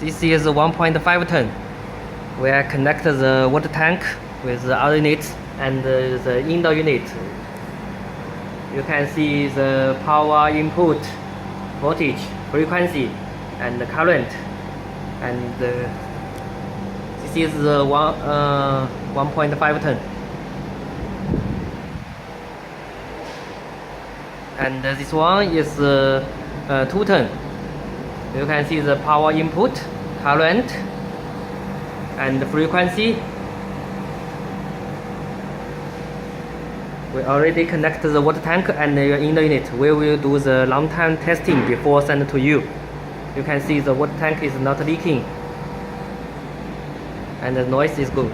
This is 1.5 ton. We are connect the water tank with the other units and the indoor unit. You can see the power input, voltage, frequency, and the current. And this is the 1.5 ton. And this one is 2 ton. You can see the power input, current, and the frequency. We already connected the water tank and your indoor unit. We will do the long time testing before send to you. You can see the water tank is not leaking and the noise is good.